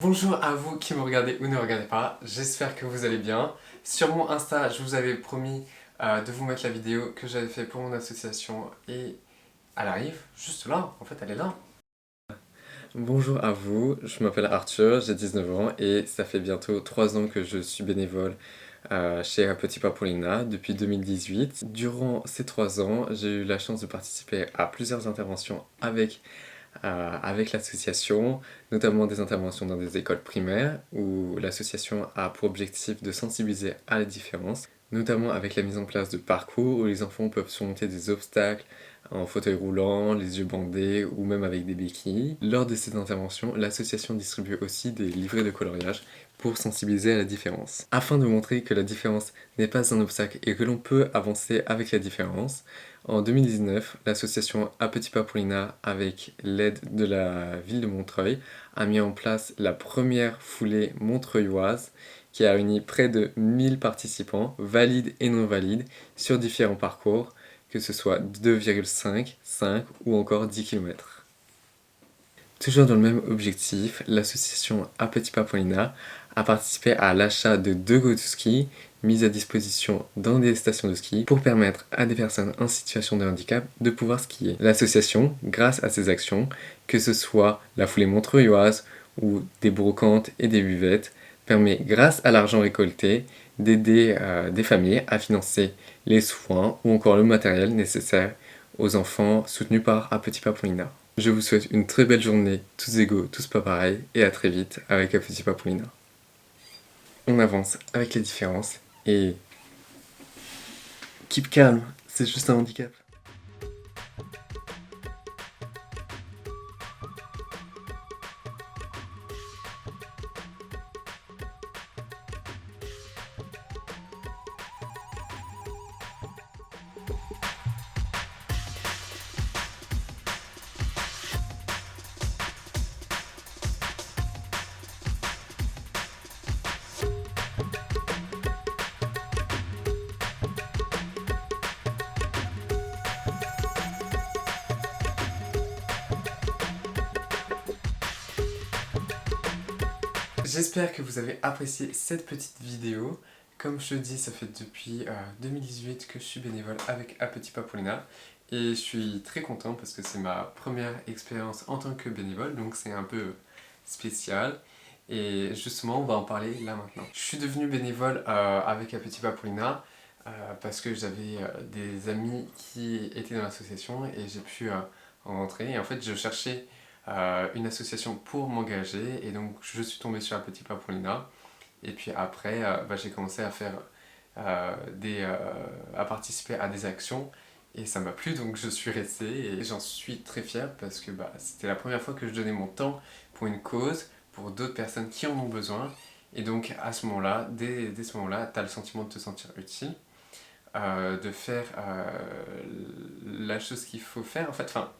Bonjour à vous qui me regardez ou ne regardez pas, j'espère que vous allez bien. Sur mon Insta, je vous avais promis de vous mettre la vidéo que j'avais fait pour mon association et elle arrive juste là, en fait elle est là. Bonjour à vous, je m'appelle Arthur, j'ai 19 ans et ça fait bientôt 3 ans que je suis bénévole chez Petit Papaulina depuis 2018. Durant ces 3 ans, j'ai eu la chance de participer à plusieurs interventions avec l'association, notamment des interventions dans des écoles primaires où l'association a pour objectif de sensibiliser à la différence, notamment avec la mise en place de parcours où les enfants peuvent surmonter des obstacles en fauteuil roulant, les yeux bandés ou même avec des béquilles. Lors de ces interventions, l'association distribue aussi des livrets de coloriage pour sensibiliser à la différence. Afin de montrer que la différence n'est pas un obstacle et que l'on peut avancer avec la différence, en 2019, l'association A Petit Papaulina, avec l'aide de la ville de Montreuil, a mis en place la première foulée montreuilloise qui a réuni près de 1000 participants, valides et non valides, sur différents parcours, que ce soit 2,5, 5 ou encore 10 km. Toujours dans le même objectif, l'association A Petit Papaulina a participé à l'achat de 2 go-to-ski mis à disposition dans des stations de ski pour permettre à des personnes en situation de handicap de pouvoir skier. L'association, grâce à ses actions, que ce soit la foulée montreuilloise ou des brocantes et des buvettes, permet, grâce à l'argent récolté, d'aider des familles à financer les soins ou encore le matériel nécessaire aux enfants soutenus par A Petit Papaulina. Je vous souhaite une très belle journée, tous égaux, tous pas pareils, et à très vite avec A Petit Papaulina. On avance avec les différences et keep calm, c'est juste un handicap. J'espère que vous avez apprécié cette petite vidéo. Comme je te dis, ça fait depuis 2018 que je suis bénévole avec A Petit Papaulina et je suis très content parce que c'est ma première expérience en tant que bénévole, donc c'est un peu spécial. Et justement, on va en parler là maintenant. Je suis devenu bénévole avec A Petit Papaulina parce que j'avais des amis qui étaient dans l'association et j'ai pu en rentrer. Et en fait, je cherchais une association pour m'engager et donc je suis tombé sur un Petit Papaulina et puis après j'ai commencé à faire à participer à des actions et ça m'a plu donc je suis resté et j'en suis très fier parce que c'était la première fois que je donnais mon temps pour une cause, pour d'autres personnes qui en ont besoin et donc à ce moment-là, dès ce moment-là, tu as le sentiment de te sentir utile, de faire la chose qu'il faut faire en fait, enfin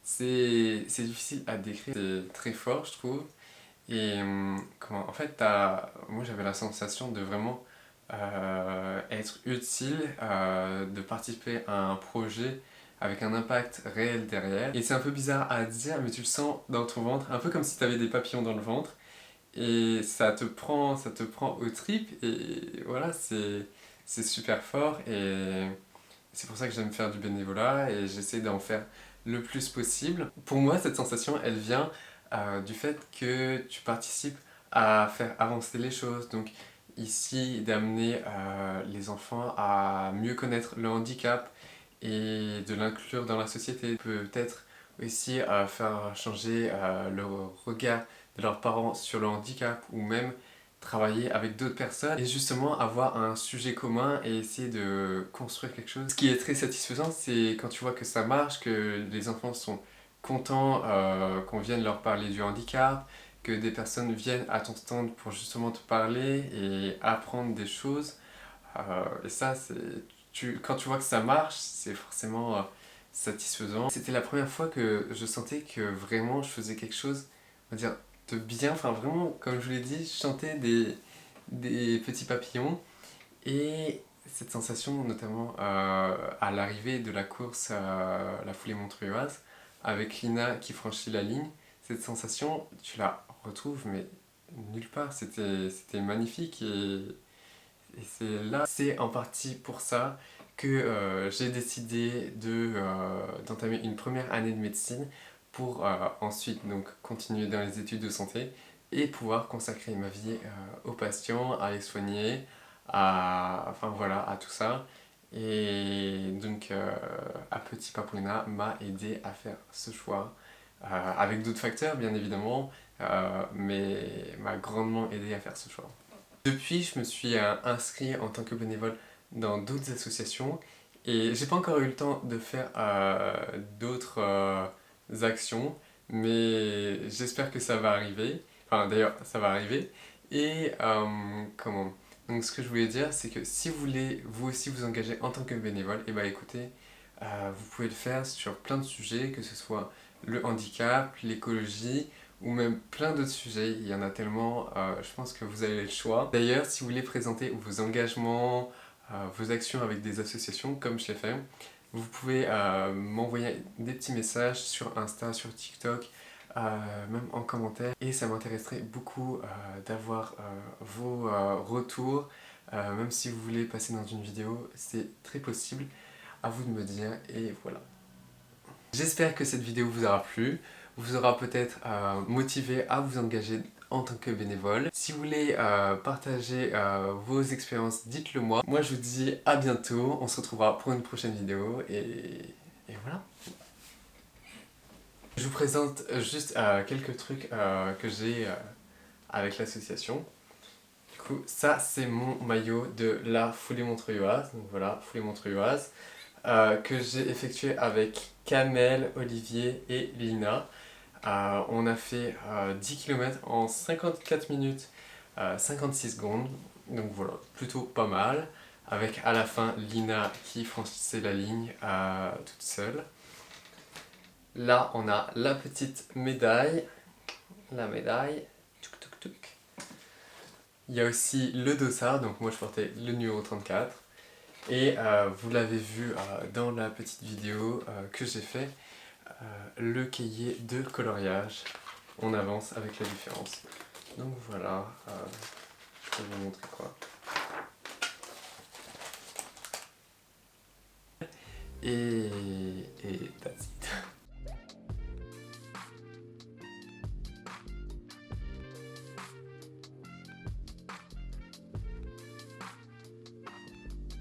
c'est difficile à décrire, c'est très fort je trouve. Et en fait, moi j'avais la sensation de vraiment être utile, de participer à un projet avec un impact réel derrière. Et c'est un peu bizarre à dire, mais tu le sens dans ton ventre, un peu comme si tu avais des papillons dans le ventre. Et ça te prend aux tripes, et voilà, c'est super fort. Et c'est pour ça que j'aime faire du bénévolat et j'essaie d'en faire le plus possible. Pour moi, cette sensation, elle vient du fait que tu participes à faire avancer les choses. Donc ici, d'amener les enfants à mieux connaître le handicap et de l'inclure dans la société. Peut-être aussi faire changer le regard de leurs parents sur le handicap ou même travailler avec d'autres personnes et justement avoir un sujet commun et essayer de construire quelque chose. Ce qui est très satisfaisant, c'est quand tu vois que ça marche, que les enfants sont contents qu'on vienne leur parler du handicap, que des personnes viennent à ton stand pour justement te parler et apprendre des choses. Et ça, quand tu vois que ça marche, c'est forcément satisfaisant. C'était la première fois que je sentais que vraiment je faisais quelque chose, on va dire, de bien, enfin vraiment, comme je vous l'ai dit, je chantais des petits papillons et cette sensation notamment à l'arrivée de la course à la foulée montreuilloise avec Lina qui franchit la ligne, cette sensation tu la retrouves mais nulle part, c'était magnifique et c'est là, c'est en partie pour ça que j'ai décidé d'entamer une première année de médecine pour ensuite donc continuer dans les études de santé et pouvoir consacrer ma vie aux patients, à les soigner, enfin voilà, à tout ça. Et donc à Petit Papouna m'a aidé à faire ce choix, avec d'autres facteurs bien évidemment, mais m'a grandement aidé à faire ce choix. Depuis, je me suis inscrit en tant que bénévole dans d'autres associations et j'ai pas encore eu le temps de faire d'autres actions, mais j'espère que ça va arriver. Enfin, d'ailleurs, ça va arriver. Et comment? Donc, ce que je voulais dire, c'est que si vous voulez vous aussi vous engager en tant que bénévole, et bah écoutez, vous pouvez le faire sur plein de sujets, que ce soit le handicap, l'écologie, ou même plein d'autres sujets, il y en a tellement, je pense que vous avez le choix. D'ailleurs, si vous voulez présenter vos engagements, vos actions avec des associations, comme je l'ai fait, vous pouvez m'envoyer des petits messages sur Insta, sur TikTok, même en commentaire. Et ça m'intéresserait beaucoup d'avoir vos retours, même si vous voulez passer dans une vidéo, c'est très possible, à vous de me dire, et voilà. J'espère que cette vidéo vous aura plu, vous aura peut-être motivé à vous engager en tant que bénévole. Si vous voulez partager vos expériences, dites-le moi. Moi je vous dis à bientôt, on se retrouvera pour une prochaine vidéo et voilà. Je vous présente juste quelques trucs que j'ai avec l'association. Du coup, ça c'est mon maillot de la Foulée Montreuilloise, donc voilà, Foulée Montreuilloise. Que j'ai effectué avec Kamel, Olivier et Lina. On a fait 10 km en 54 minutes 56 secondes, donc voilà, plutôt pas mal, avec à la fin Lina qui franchissait la ligne toute seule. Là on a la petite médaille, la médaille, tuk tuk tuk. Il y a aussi le dossard, donc moi je portais le numéro 34. Et vous l'avez vu dans la petite vidéo que j'ai fait, le cahier de coloriage. On avance avec la différence. Donc voilà, je vais vous montrer quoi. Et that's it.